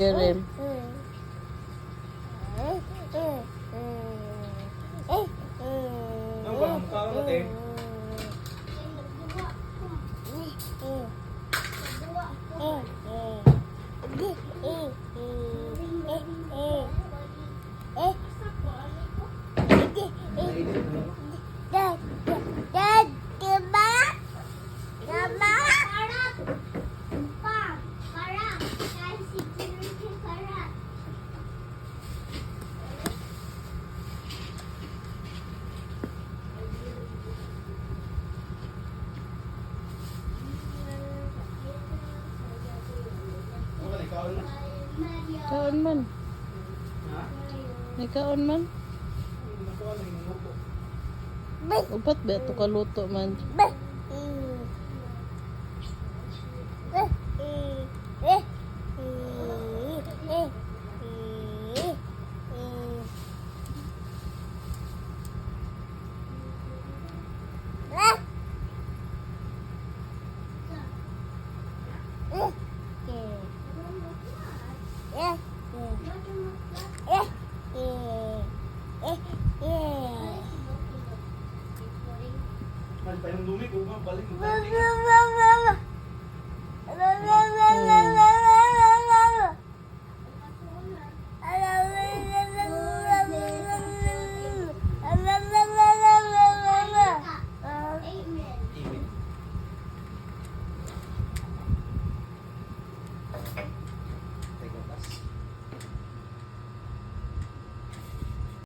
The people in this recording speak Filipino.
Rin. Ang walang mukha ka ba, Kaon man. Ha? May kaon man. Nakuha lang yung lupo. Upat ba ito kaluto man? Ano pa yung dumi ko, balik mo.